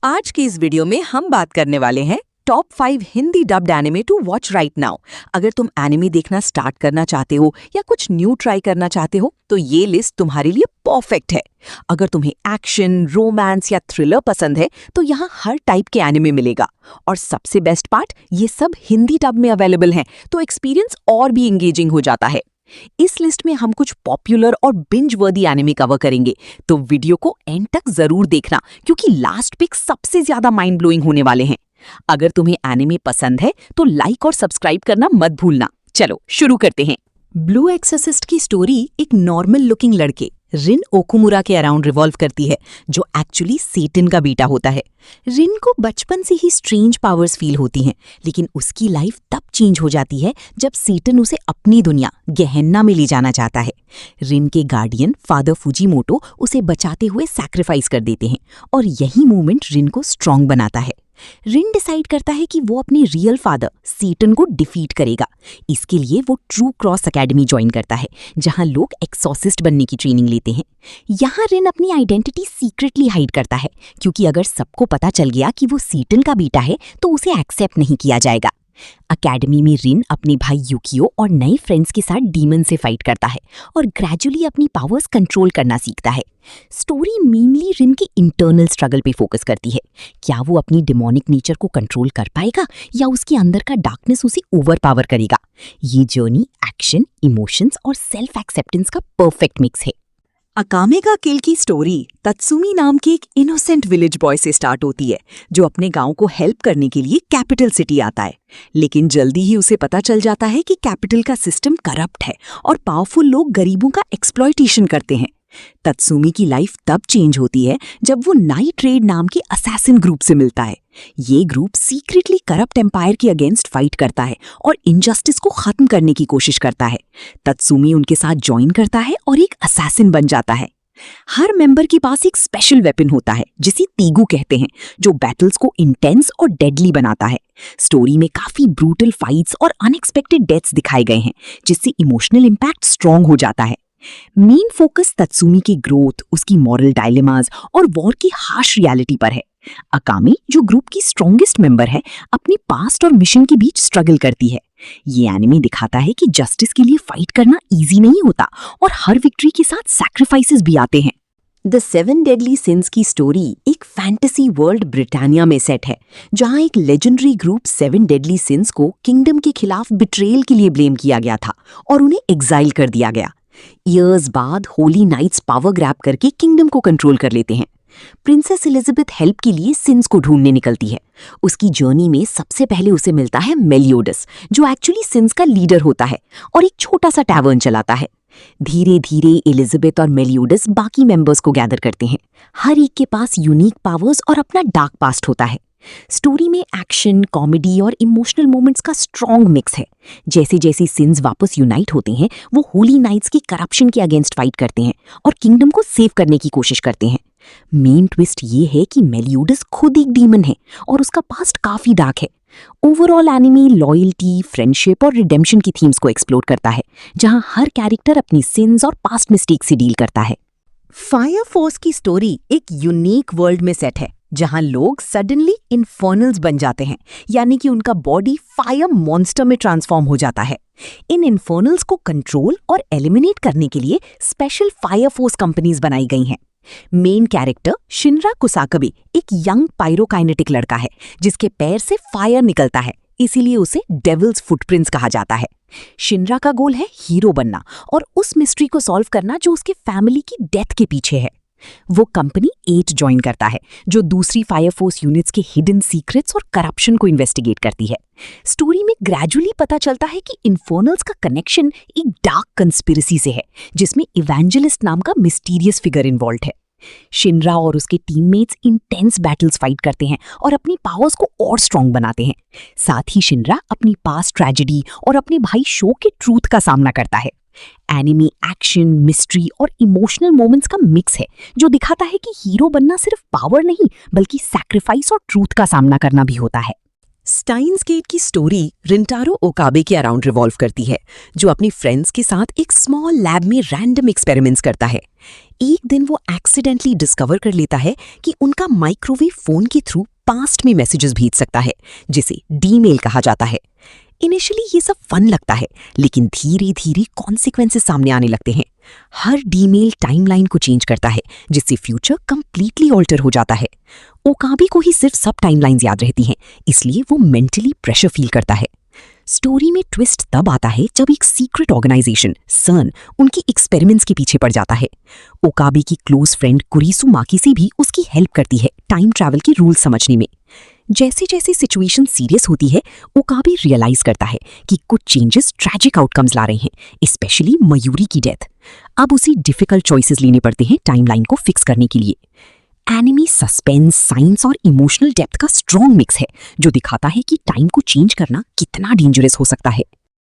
आज की इस वीडियो में हम बात करने वाले हैं top 5 Hindi dubbed anime to watch right now. अगर तुम एनिमे देखना स्टार्ट करना चाहते हो या कुछ न्यू ट्राई करना चाहते हो तो ये लिस्ट तुम्हारे लिए परफेक्ट है। अगर तुम्हें एक्शन, रोमांस या थ्रिलर पसंद है तो यहाँ हर टाइप के एनिमे मिलेगा। और सबसे बेस्ट पार्ट, ये सब हिंदी डब में अवेलेबल हैं, तो एक्सपीरियंस और भी एंगेजिंग हो जाता है। इस लिस्ट में हम कुछ पॉपुलर और बिंज वर्दी एनिमे कवर करेंगे, तो वीडियो को एंड तक जरूर देखना क्योंकि लास्ट पिक सबसे ज्यादा माइंड ब्लोइंग होने वाले हैं। अगर तुम्हें एनिमे पसंद है तो लाइक और सब्सक्राइब करना मत भूलना। चलो शुरू करते हैं। ब्लू एक्सोर्सिस्ट की स्टोरी एक नॉर्मल लुकिंग लड़के रिन ओकुमुरा के अराउंड रिवॉल्व करती है, जो एक्चुअली सेटन का बेटा होता है। रिन को बचपन से ही स्ट्रेंज पावर्स फील होती हैं, लेकिन उसकी लाइफ तब चेंज हो जाती है जब सेटन उसे अपनी दुनिया गेहेन्ना में ले जाना चाहता है। रिन के गार्डियन फादर फुजीमोटो उसे बचाते हुए सैक्रिफाइस कर देते हैं और यही मोमेंट रिन को स्ट्रांग बनाता है। रिन डिसाइड करता है कि वो अपने रियल फादर सेटन को डिफीट करेगा। इसके लिए वो ट्रू क्रॉस एकेडमी ज्वाइन करता है, जहां लोग एक्सॉर्सिस्ट बनने की ट्रेनिंग लेते हैं। यहाँ रिन अपनी आइडेंटिटी सीक्रेटली हाइड करता है, क्योंकि अगर सबको पता चल गया कि वो सेटन का बेटा है तो उसे एक्सेप्ट नहीं किया जाएगा। अकेडमी में रिन अपने भाई युकियो और नए फ्रेंड्स के साथ डीमन से फाइट करता है और ग्रेजुअली अपनी पावर्स कंट्रोल करना सीखता है। स्टोरी मेनली रिन के इंटरनल स्ट्रगल पे फोकस करती है। क्या वो अपनी डिमोनिक नेचर को कंट्रोल कर पाएगा या उसके अंदर का डार्कनेस उसे ओवर पावर करेगा? ये जर्नी एक्शन, इमोशंस और सेल्फ एक्सेप्टेंस का परफेक्ट मिक्स है। अकामे का किल की स्टोरी तत्सुमी नाम के एक इनोसेंट विलेज बॉय से स्टार्ट होती है, जो अपने गांव को हेल्प करने के लिए कैपिटल सिटी आता है। लेकिन जल्दी ही उसे पता चल जाता है कि कैपिटल का सिस्टम करप्ट है और पावरफुल लोग गरीबों का एक्सप्लॉयटेशन करते हैं। तत्सुमी की लाइफ तब चेंज होती है जब वो नाइट रेड नाम के असैसिन ग्रुप से मिलता है। ये ग्रुप सीक्रेटली करप्ट एम्पायर के अगेंस्ट फाइट करता है और इनजस्टिस को खत्म करने की कोशिश करता है। तत्सुमी उनके साथ ज्वाइन करता है और एक असैसिन बन जाता है। हर मेंबर के पास एक स्पेशल वेपन होता है, जिसे तीगू कहते हैं, जो बैटल्स को इंटेंस और डेडली बनाता है। स्टोरी में काफी ब्रूटल फाइट्स और अनएक्सपेक्टेड डेथ्स दिखाए गए हैं, जिससे इमोशनल इंपैक्ट स्ट्रॉन्ग हो जाता है। मेन फोकस तत्सुमी की ग्रोथ, उसकी मॉरल डायलेमास और वॉर की हार्श रियलिटी पर है। अकामे, जो ग्रुप की स्ट्रॉन्गेस्ट मेंबर है, अपनी पास्ट और मिशन के बीच स्ट्रगल करती है। ये एनिमे दिखाता है कि जस्टिस के लिए फाइट करना इजी नहीं होता और हर विक्ट्री के साथ सैक्रिफाइसेस भी आते हैं। द 7 डेडली सिंस की स्टोरी एक फैंटेसी वर्ल्ड ब्रिटानिया में सेट है, जहां एक लेजेंडरी ग्रुप 7 डेडली सिंस को किंगडम के खिलाफ बिट्रेयल के लिए ब्लेम किया गया था और उन्हें एग्जाइल कर दिया गया। ईयर्स बाद होली नाइट्स पावर ग्रैब करके किंगडम को कंट्रोल कर लेते हैं। प्रिंसेस एलिजाबेथ हेल्प के लिए सिंस को ढूंढने निकलती है। उसकी जर्नी में सबसे पहले उसे मिलता है मेलियोडस, जो एक्चुअली सिंस का लीडर होता है और एक छोटा सा टैवर्न चलाता है। धीरे धीरे एलिजाबेथ और मेलियोडस बाकी मेंबर्स को गैदर करते हैं। हर एक के पास यूनिक पावर्स और अपना डार्क पास्ट होता है। स्टोरी में एक्शन, कॉमेडी और इमोशनल मोमेंट्स का स्ट्रॉन्ग मिक्स है। जैसे जैसे सिंस वापस यूनाइट होते हैं, वो होली नाइट्स की करप्शन के अगेंस्ट फाइट करते हैं और किंगडम को सेव करने की कोशिश करते हैं। मेन ट्विस्ट ये है कि मेलियोडस खुद एक डीमन है और उसका पास्ट काफी डार्क है। ओवरऑल एनिमे लॉयल्टी, फ्रेंडशिप और रिडेम्पशन की थीम्स को एक्सप्लोर करता है, जहां हर कैरेक्टर अपनी सिंस और पास्ट मिस्टेक से डील करता है। फायर फोर्स की स्टोरी एक यूनिक वर्ल्ड में सेट है, जहां लोग सडनली इन्फर्नल्स बन जाते हैं, यानी कि उनका बॉडी फायर मॉन्स्टर में ट्रांसफॉर्म हो जाता है। इन इन्फर्नल्स को कंट्रोल और एलिमिनेट करने के लिए स्पेशल फायर फोर्स कंपनीज बनाई गई हैं। मेन कैरेक्टर शिनरा कुसाकबे एक यंग पायरोकाइनेटिक लड़का है, जिसके पैर से फायर निकलता है, इसीलिए उसे डेविल्स फुटप्रिंट्स कहा जाता है। शिनरा का गोल है हीरो बनना और उस मिस्ट्री को सॉल्व करना जो उसके फैमिली की डेथ के पीछे है। वो कंपनी 8 ज्वाइन करता है, जो दूसरी फायर फोर्स यूनिट्स के हिडन सीक्रेट्स और करप्शन को इन्वेस्टिगेट करती है। स्टोरी में ग्रेजुअली पता चलता है कि इन्फर्नल्स का कनेक्शन एक डार्क कंस्पिरेसी से है, जिसमें इवेंजलिस्ट नाम का मिस्टीरियस फिगर इन्वॉल्व है। शिनरा और उसके टीममेट्स इंटेंस बैटल्स फाइट करते हैं और अपनी पावर्स को और स्ट्रॉन्ग बनाते हैं। साथ ही शिनरा अपनी पास्ट ट्रेजेडी और अपने भाई शो के ट्रूथ का सामना करता है। एनिमे एक्शन, मिस्ट्री और इमोशनल मोमेंट्स का मिक्स है, जो दिखाता है कि हीरो बनना सिर्फ पावर नहीं बल्कि सैक्रिफाइस और ट्रूथ का सामना करना भी होता है। स्टाइन्स गेट की स्टोरी रिंटारो ओकाबे के अराउंड रिवॉल्व करती है, जो अपनी फ्रेंड्स के साथ एक स्मॉल लैब में रैंडम एक्सपेरिमेंट्स करता है। एक दिन वो एक्सीडेंटली डिस्कवर कर लेता है कि उनका माइक्रोवेव फोन के थ्रू पास्ट में मैसेजेस भेज सकता है, जिसे डीमेल कहा जाता है। इनिशियली ये सब फन लगता है, लेकिन धीरे धीरे कॉन्सिक्वेंसेस सामने आने लगते हैं। हर डीमेल टाइमलाइन को चेंज करता है, जिससे फ्यूचर कंप्लीटली ऑल्टर हो जाता है। ओकाबे को ही सिर्फ सब टाइमलाइंस याद रहती हैं, इसलिए वो मेंटली प्रेशर फील करता है। स्टोरी में ट्विस्ट तब आता है जब एक सीक्रेट ऑर्गेनाइजेशन सर्न उनकी एक्सपेरिमेंट्स के पीछे पड़ जाता है। ओकाबे की क्लोज फ्रेंड कुरिसु माकी से भी उसकी हेल्प करती है टाइम ट्रैवल के रूल समझने में। जैसे जैसे सिचुएशन सीरियस होती है, ओकाबे रियलाइज करता है कि कुछ चेंजेस ट्रैजिक आउटकम्स ला रहे हैं, स्पेशली मयूरी की डेथ। अब उसे डिफिकल्ट चॉइसेस लेने पड़ते हैं टाइमलाइन को फिक्स करने के लिए। एनिमी सस्पेंस, साइंस और इमोशनल डेप्थ का स्ट्रॉन्ग मिक्स है, जो दिखाता है कि टाइम को चेंज करना कितना डेंजरस हो सकता है।